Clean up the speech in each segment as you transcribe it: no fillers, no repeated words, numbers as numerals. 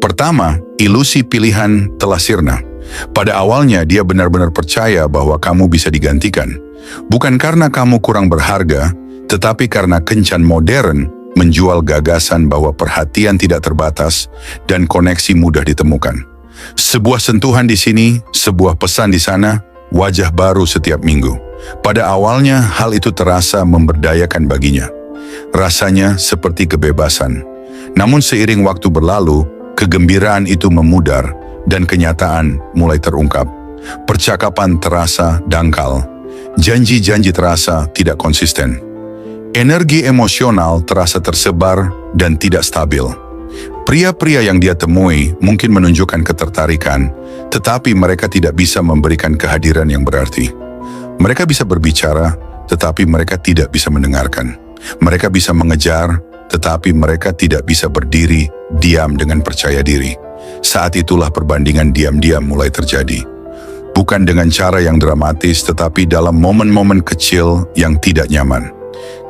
Pertama, ilusi pilihan telah sirna. Pada awalnya dia benar-benar percaya bahwa kamu bisa digantikan. Bukan karena kamu kurang berharga, tetapi karena kencan modern menjual gagasan bahwa perhatian tidak terbatas dan koneksi mudah ditemukan. Sebuah sentuhan di sini, sebuah pesan di sana, wajah baru setiap minggu. Pada awalnya hal itu terasa memberdayakan baginya. Rasanya seperti kebebasan. Namun seiring waktu berlalu, kegembiraan itu memudar dan kenyataan mulai terungkap. Percakapan terasa dangkal. Janji-janji terasa tidak konsisten. Energi emosional terasa tersebar dan tidak stabil. Pria-pria yang dia temui mungkin menunjukkan ketertarikan, tetapi mereka tidak bisa memberikan kehadiran yang berarti. Mereka bisa berbicara, tetapi mereka tidak bisa mendengarkan. Mereka bisa mengejar, tetapi mereka tidak bisa berdiri diam dengan percaya diri. Saat itulah perbandingan diam-diam mulai terjadi. Bukan dengan cara yang dramatis, tetapi dalam momen-momen kecil yang tidak nyaman.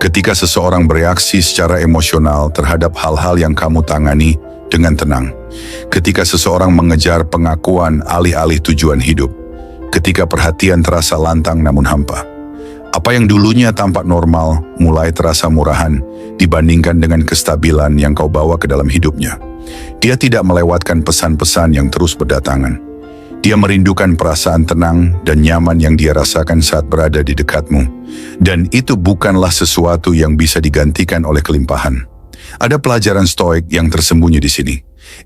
Ketika seseorang bereaksi secara emosional terhadap hal-hal yang kamu tangani dengan tenang. Ketika seseorang mengejar pengakuan alih-alih tujuan hidup. Ketika perhatian terasa lantang namun hampa. Apa yang dulunya tampak normal mulai terasa murahan dibandingkan dengan kestabilan yang kau bawa ke dalam hidupnya. Dia tidak melewatkan pesan-pesan yang terus berdatangan. Dia merindukan perasaan tenang dan nyaman yang dia rasakan saat berada di dekatmu. Dan itu bukanlah sesuatu yang bisa digantikan oleh kelimpahan. Ada pelajaran stoik yang tersembunyi di sini.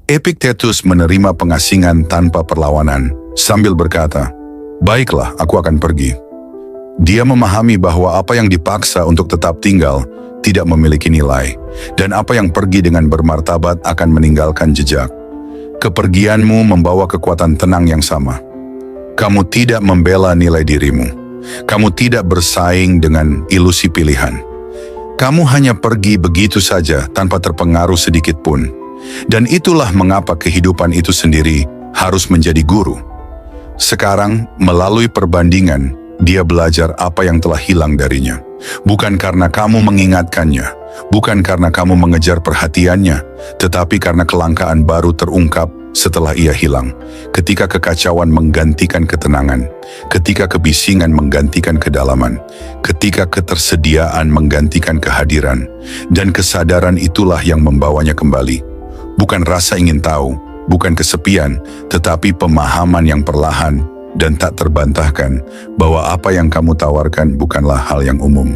Epictetus menerima pengasingan tanpa perlawanan sambil berkata, "Baiklah, aku akan pergi." Dia memahami bahwa apa yang dipaksa untuk tetap tinggal tidak memiliki nilai, dan apa yang pergi dengan bermartabat akan meninggalkan jejak. Kepergianmu membawa kekuatan tenang yang sama. Kamu tidak membela nilai dirimu. Kamu tidak bersaing dengan ilusi pilihan. Kamu hanya pergi begitu saja tanpa terpengaruh sedikit pun. Dan itulah mengapa kehidupan itu sendiri harus menjadi guru. Sekarang, melalui perbandingan, dia belajar apa yang telah hilang darinya. Bukan karena kamu mengingatkannya, bukan karena kamu mengejar perhatiannya, tetapi karena kelangkaan baru terungkap setelah ia hilang. Ketika kekacauan menggantikan ketenangan, ketika kebisingan menggantikan kedalaman, ketika ketersediaan menggantikan kehadiran, dan kesadaran itulah yang membawanya kembali. Bukan rasa ingin tahu, bukan kesepian, tetapi pemahaman yang perlahan dan tak terbantahkan bahwa apa yang kamu tawarkan bukanlah hal yang umum.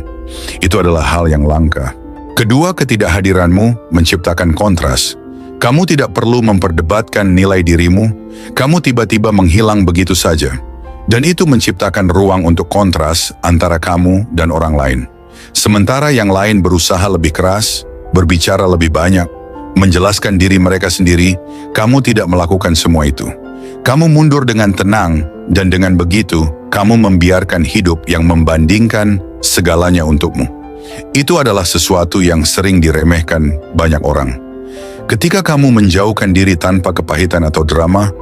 Itu adalah hal yang langka. Kedua, ketidakhadiranmu menciptakan kontras. Kamu tidak perlu memperdebatkan nilai dirimu, kamu tiba-tiba menghilang begitu saja. Dan itu menciptakan ruang untuk kontras antara kamu dan orang lain. Sementara yang lain berusaha lebih keras, berbicara lebih banyak, menjelaskan diri mereka sendiri, kamu tidak melakukan semua itu. Kamu mundur dengan tenang, dan dengan begitu, kamu membiarkan hidup yang membandingkan segalanya untukmu. Itu adalah sesuatu yang sering diremehkan banyak orang. Ketika kamu menjauhkan diri tanpa kepahitan atau drama,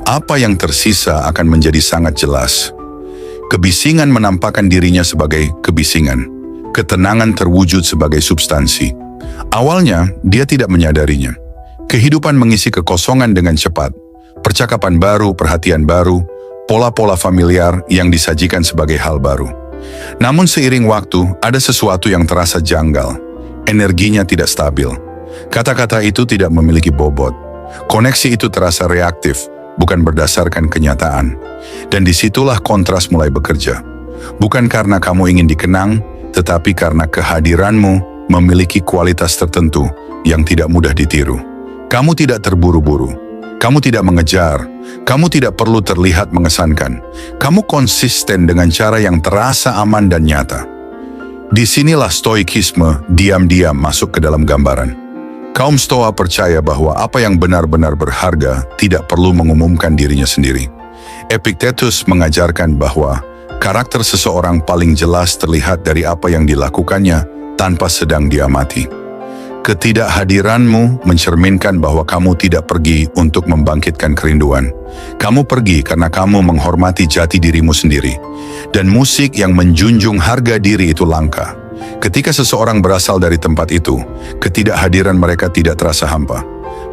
apa yang tersisa akan menjadi sangat jelas. Kebisingan menampakkan dirinya sebagai kebisingan. Ketenangan terwujud sebagai substansi. Awalnya, dia tidak menyadarinya. Kehidupan mengisi kekosongan dengan cepat. Percakapan baru, perhatian baru, pola-pola familiar yang disajikan sebagai hal baru. Namun seiring waktu, ada sesuatu yang terasa janggal. Energinya tidak stabil. Kata-kata itu tidak memiliki bobot. Koneksi itu terasa reaktif, bukan berdasarkan kenyataan. Dan disitulah kontras mulai bekerja. Bukan karena kamu ingin dikenang, tetapi karena kehadiranmu memiliki kualitas tertentu yang tidak mudah ditiru. Kamu tidak terburu-buru. Kamu tidak mengejar, kamu tidak perlu terlihat mengesankan. Kamu konsisten dengan cara yang terasa aman dan nyata. Disinilah stoikisme diam-diam masuk ke dalam gambaran. Kaum Stoa percaya bahwa apa yang benar-benar berharga tidak perlu mengumumkan dirinya sendiri. Epictetus mengajarkan bahwa karakter seseorang paling jelas terlihat dari apa yang dilakukannya tanpa sedang diamati. Ketidakhadiranmu mencerminkan bahwa kamu tidak pergi untuk membangkitkan kerinduan. Kamu pergi karena kamu menghormati jati dirimu sendiri. Dan musik yang menjunjung harga diri itu langka. Ketika seseorang berasal dari tempat itu, ketidakhadiran mereka tidak terasa hampa.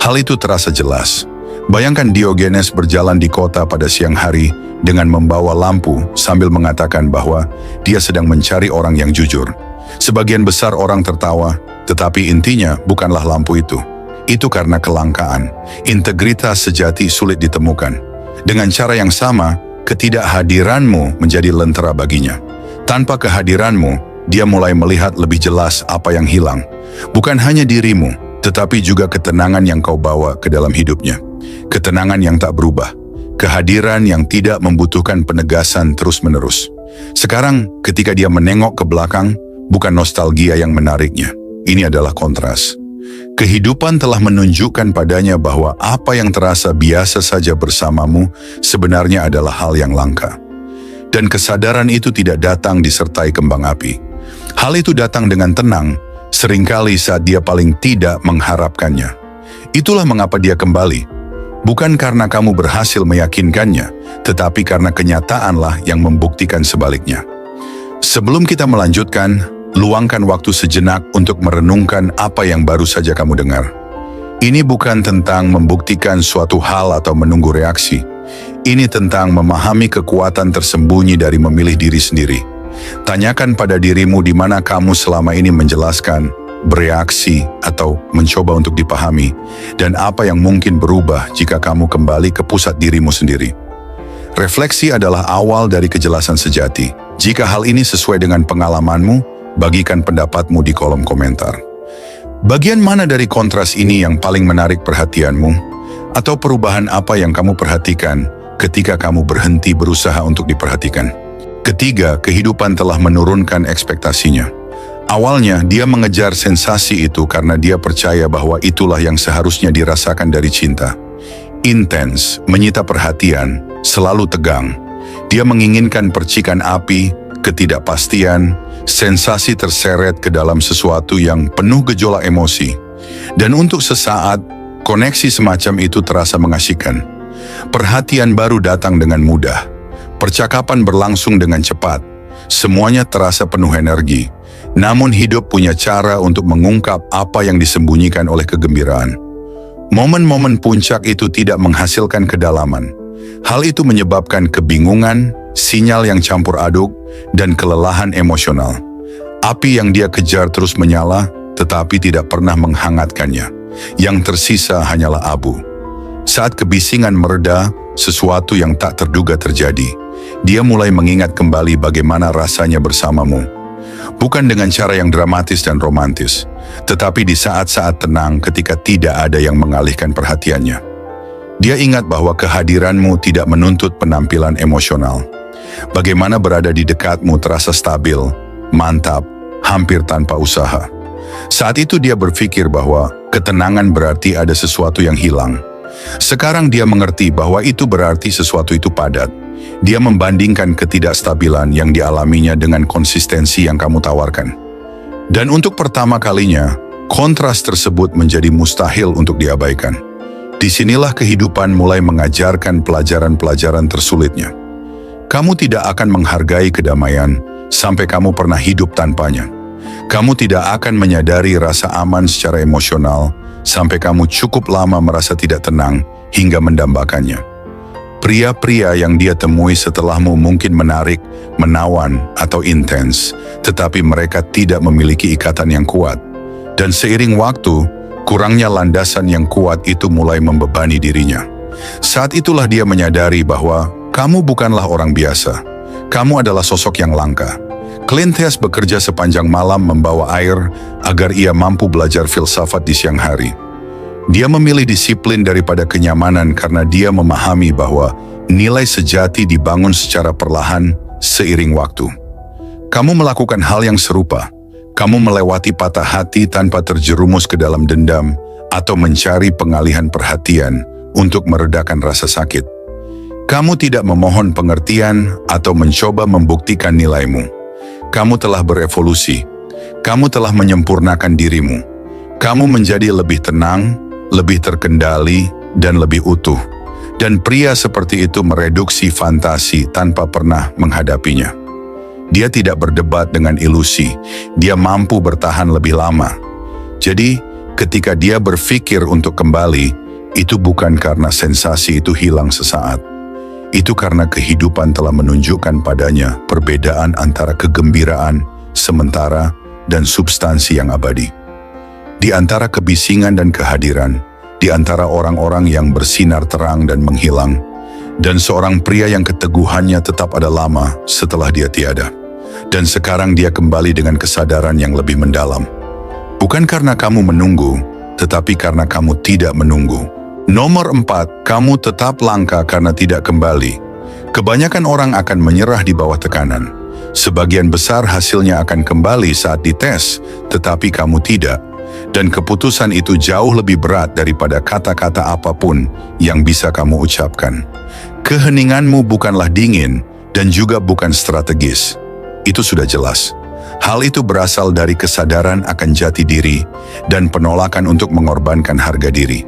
Hal itu terasa jelas. Bayangkan Diogenes berjalan di kota pada siang hari dengan membawa lampu sambil mengatakan bahwa dia sedang mencari orang yang jujur. Sebagian besar orang tertawa, tetapi intinya bukanlah lampu itu. Itu karena kelangkaan. Integritas sejati sulit ditemukan. Dengan cara yang sama, ketidakhadiranmu menjadi lentera baginya. Tanpa kehadiranmu, dia mulai melihat lebih jelas apa yang hilang. Bukan hanya dirimu, tetapi juga ketenangan yang kau bawa ke dalam hidupnya. Ketenangan yang tak berubah. Kehadiran yang tidak membutuhkan penegasan terus-menerus. Sekarang, ketika dia menengok ke belakang, bukan nostalgia yang menariknya. Ini adalah kontras. Kehidupan telah menunjukkan padanya bahwa apa yang terasa biasa saja bersamamu sebenarnya adalah hal yang langka. Dan kesadaran itu tidak datang disertai kembang api. Hal itu datang dengan tenang, seringkali saat dia paling tidak mengharapkannya. Itulah mengapa dia kembali. Bukan karena kamu berhasil meyakinkannya, tetapi karena kenyataanlah yang membuktikan sebaliknya. Sebelum kita melanjutkan, luangkan waktu sejenak untuk merenungkan apa yang baru saja kamu dengar. Ini bukan tentang membuktikan suatu hal atau menunggu reaksi. Ini tentang memahami kekuatan tersembunyi dari memilih diri sendiri. Tanyakan pada dirimu di mana kamu selama ini menjelaskan, bereaksi, atau mencoba untuk dipahami, dan apa yang mungkin berubah jika kamu kembali ke pusat dirimu sendiri. Refleksi adalah awal dari kejelasan sejati. Jika hal ini sesuai dengan pengalamanmu, bagikan pendapatmu di kolom komentar. Bagian mana dari kontras ini yang paling menarik perhatianmu? Atau perubahan apa yang kamu perhatikan ketika kamu berhenti berusaha untuk diperhatikan? Ketiga, kehidupan telah menurunkan ekspektasinya. Awalnya, dia mengejar sensasi itu karena dia percaya bahwa itulah yang seharusnya dirasakan dari cinta. Intens, menyita perhatian, selalu tegang. Dia menginginkan percikan api, ketidakpastian, sensasi terseret ke dalam sesuatu yang penuh gejolak emosi. Dan untuk sesaat, koneksi semacam itu terasa mengasihkan. Perhatian baru datang dengan mudah. Percakapan berlangsung dengan cepat. Semuanya terasa penuh energi. Namun hidup punya cara untuk mengungkap apa yang disembunyikan oleh kegembiraan. Momen-momen puncak itu tidak menghasilkan kedalaman. Hal itu menyebabkan kebingungan, sinyal yang campur aduk, dan kelelahan emosional. Api yang dia kejar terus menyala, tetapi tidak pernah menghangatkannya. Yang tersisa hanyalah abu. Saat kebisingan mereda, sesuatu yang tak terduga terjadi. Dia mulai mengingat kembali bagaimana rasanya bersamamu. Bukan dengan cara yang dramatis dan romantis, tetapi di saat-saat tenang ketika tidak ada yang mengalihkan perhatiannya. Dia ingat bahwa kehadiranmu tidak menuntut penampilan emosional. Bagaimana berada di dekatmu terasa stabil, mantap, hampir tanpa usaha. Saat itu dia berpikir bahwa ketenangan berarti ada sesuatu yang hilang. Sekarang dia mengerti bahwa itu berarti sesuatu itu padat. Dia membandingkan ketidakstabilan yang dialaminya dengan konsistensi yang kamu tawarkan. Dan untuk pertama kalinya, kontras tersebut menjadi mustahil untuk diabaikan. Disinilah kehidupan mulai mengajarkan pelajaran-pelajaran tersulitnya. Kamu tidak akan menghargai kedamaian sampai kamu pernah hidup tanpanya. Kamu tidak akan menyadari rasa aman secara emosional sampai kamu cukup lama merasa tidak tenang hingga mendambakannya. Pria-pria yang dia temui setelahmu mungkin menarik, menawan, atau intens, tetapi mereka tidak memiliki ikatan yang kuat. Dan seiring waktu, kurangnya landasan yang kuat itu mulai membebani dirinya. Saat itulah dia menyadari bahwa kamu bukanlah orang biasa. Kamu adalah sosok yang langka. Clint Hess bekerja sepanjang malam membawa air agar ia mampu belajar filsafat di siang hari. Dia memilih disiplin daripada kenyamanan karena dia memahami bahwa nilai sejati dibangun secara perlahan seiring waktu. Kamu melakukan hal yang serupa. Kamu melewati patah hati tanpa terjerumus ke dalam dendam atau mencari pengalihan perhatian untuk meredakan rasa sakit. Kamu tidak memohon pengertian atau mencoba membuktikan nilaimu. Kamu telah berevolusi. Kamu telah menyempurnakan dirimu. Kamu menjadi lebih tenang, lebih terkendali, dan lebih utuh. Dan pria seperti itu mereduksi fantasi tanpa pernah menghadapinya. Dia tidak berdebat dengan ilusi. Dia mampu bertahan lebih lama. Jadi, ketika dia berpikir untuk kembali, itu bukan karena sensasi itu hilang sesaat. Itu karena kehidupan telah menunjukkan padanya perbedaan antara kegembiraan sementara dan substansi yang abadi. Di antara kebisingan dan kehadiran, di antara orang-orang yang bersinar terang dan menghilang, dan seorang pria yang keteguhannya tetap ada lama setelah dia tiada. Dan sekarang dia kembali dengan kesadaran yang lebih mendalam. Bukan karena kamu menunggu, tetapi karena kamu tidak menunggu. Nomor 4, kamu tetap langka karena tidak kembali. Kebanyakan orang akan menyerah di bawah tekanan. Sebagian besar hasilnya akan kembali saat dites, tetapi kamu tidak. Dan keputusan itu jauh lebih berat daripada kata-kata apapun yang bisa kamu ucapkan. Keheninganmu bukanlah dingin dan juga bukan strategis. Itu sudah jelas. Hal itu berasal dari kesadaran akan jati diri dan penolakan untuk mengorbankan harga diri.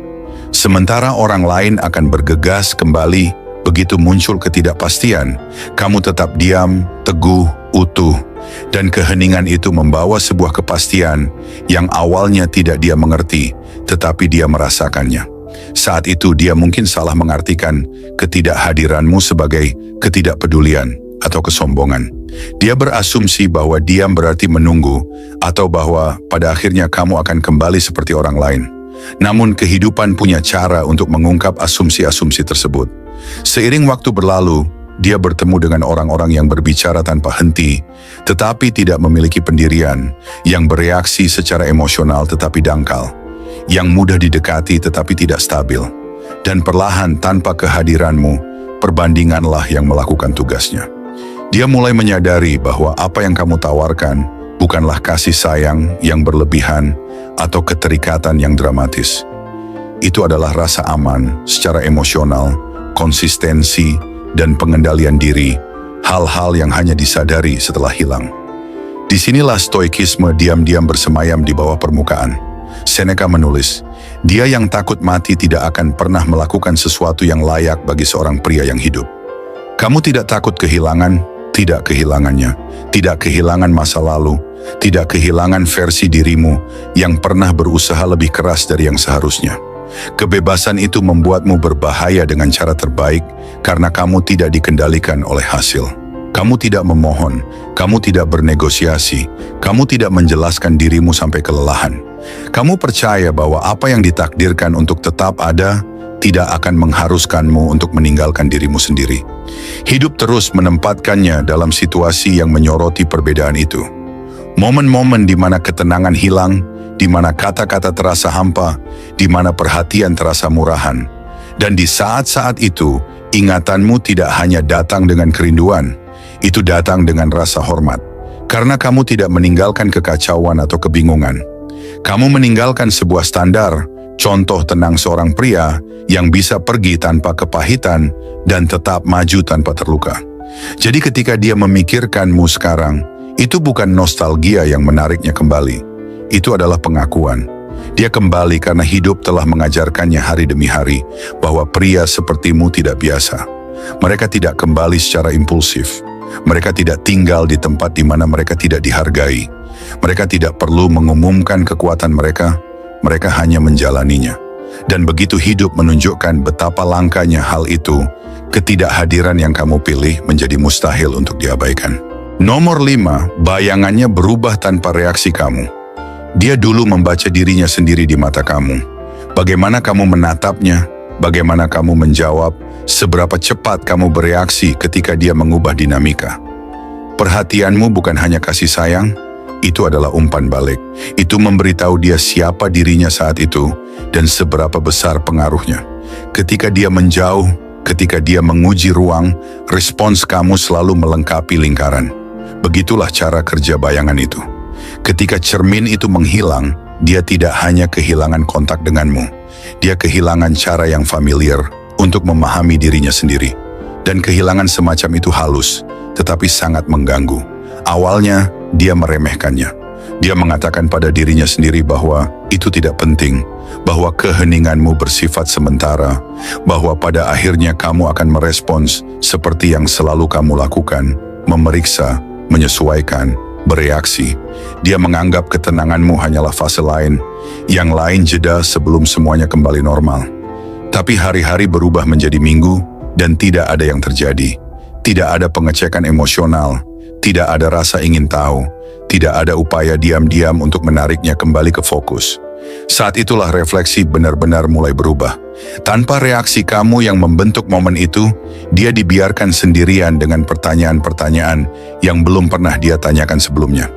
Sementara orang lain akan bergegas kembali begitu muncul ketidakpastian, kamu tetap diam, teguh, utuh, dan keheningan itu membawa sebuah kepastian yang awalnya tidak dia mengerti, tetapi dia merasakannya. Saat itu dia mungkin salah mengartikan ketidakhadiranmu sebagai ketidakpedulian atau kesombongan. Dia berasumsi bahwa diam berarti menunggu, atau bahwa pada akhirnya kamu akan kembali seperti orang lain. Namun kehidupan punya cara untuk mengungkap asumsi-asumsi tersebut. Seiring waktu berlalu, dia bertemu dengan orang-orang yang berbicara tanpa henti, tetapi tidak memiliki pendirian, yang bereaksi secara emosional tetapi dangkal, yang mudah didekati tetapi tidak stabil. Dan perlahan tanpa kehadiranmu, perbandinganlah yang melakukan tugasnya. Dia mulai menyadari bahwa apa yang kamu tawarkan bukanlah kasih sayang yang berlebihan atau keterikatan yang dramatis. Itu adalah rasa aman secara emosional, konsistensi, dan pengendalian diri, hal-hal yang hanya disadari setelah hilang. Disinilah stoikisme diam-diam bersemayam di bawah permukaan. Seneca menulis, dia yang takut mati tidak akan pernah melakukan sesuatu yang layak bagi seorang pria yang hidup. Kamu tidak takut kehilangan, tidak kehilangannya, tidak kehilangan masa lalu, tidak kehilangan versi dirimu yang pernah berusaha lebih keras dari yang seharusnya. Kebebasan itu membuatmu berbahaya dengan cara terbaik karena kamu tidak dikendalikan oleh hasil. Kamu tidak memohon, kamu tidak bernegosiasi, kamu tidak menjelaskan dirimu sampai kelelahan. Kamu percaya bahwa apa yang ditakdirkan untuk tetap ada tidak akan mengharuskanmu untuk meninggalkan dirimu sendiri. Hidup terus menempatkannya dalam situasi yang menyoroti perbedaan itu. Momen-momen di mana ketenangan hilang, di mana kata-kata terasa hampa, di mana perhatian terasa murahan. Dan di saat-saat itu, ingatanmu tidak hanya datang dengan kerinduan, itu datang dengan rasa hormat. Karena kamu tidak meninggalkan kekacauan atau kebingungan. Kamu meninggalkan sebuah standar, contoh tenang seorang pria yang bisa pergi tanpa kepahitan dan tetap maju tanpa terluka. Jadi ketika dia memikirkanmu sekarang, itu bukan nostalgia yang menariknya kembali. Itu adalah pengakuan. Dia kembali karena hidup telah mengajarkannya hari demi hari bahwa pria sepertimu tidak biasa. Mereka tidak kembali secara impulsif. Mereka tidak tinggal di tempat di mana mereka tidak dihargai. Mereka tidak perlu mengumumkan kekuatan mereka. Mereka hanya menjalaninya. Dan begitu hidup menunjukkan betapa langkanya hal itu, ketidakhadiran yang kamu pilih menjadi mustahil untuk diabaikan. Nomor 5, bayangannya berubah tanpa reaksi kamu. Dia dulu membaca dirinya sendiri di mata kamu. Bagaimana kamu menatapnya, bagaimana kamu menjawab, seberapa cepat kamu bereaksi ketika dia mengubah dinamika. Perhatianmu bukan hanya kasih sayang, itu adalah umpan balik. Itu memberitahu dia siapa dirinya saat itu dan seberapa besar pengaruhnya. Ketika dia menjauh, ketika dia menguji ruang, respons kamu selalu melengkapi lingkaran. Begitulah cara kerja bayangan itu. Ketika cermin itu menghilang, dia tidak hanya kehilangan kontak denganmu. Dia kehilangan cara yang familiar untuk memahami dirinya sendiri. Dan kehilangan semacam itu halus, tetapi sangat mengganggu. Awalnya, dia meremehkannya. Dia mengatakan pada dirinya sendiri bahwa itu tidak penting, bahwa keheninganmu bersifat sementara, bahwa pada akhirnya kamu akan merespons seperti yang selalu kamu lakukan, memeriksa, menyesuaikan, bereaksi. Dia menganggap ketenanganmu hanyalah fase lain, yang lain jeda sebelum semuanya kembali normal. Tapi hari-hari berubah menjadi minggu dan tidak ada yang terjadi. Tidak ada pengecekan emosional, tidak ada rasa ingin tahu, tidak ada upaya diam-diam untuk menariknya kembali ke fokus. Saat itulah refleksi benar-benar mulai berubah. Tanpa reaksi kamu yang membentuk momen itu, dia dibiarkan sendirian dengan pertanyaan-pertanyaan yang belum pernah dia tanyakan sebelumnya.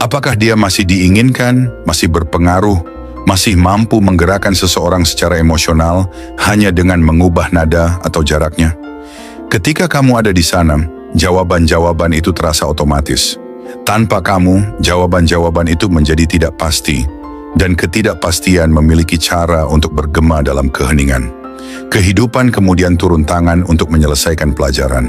Apakah dia masih diinginkan, masih berpengaruh, masih mampu menggerakkan seseorang secara emosional hanya dengan mengubah nada atau jaraknya? Ketika kamu ada di sana, jawaban-jawaban itu terasa otomatis. Tanpa kamu, jawaban-jawaban itu menjadi tidak pasti. Dan ketidakpastian memiliki cara untuk bergema dalam keheningan. Kehidupan kemudian turun tangan untuk menyelesaikan pelajaran.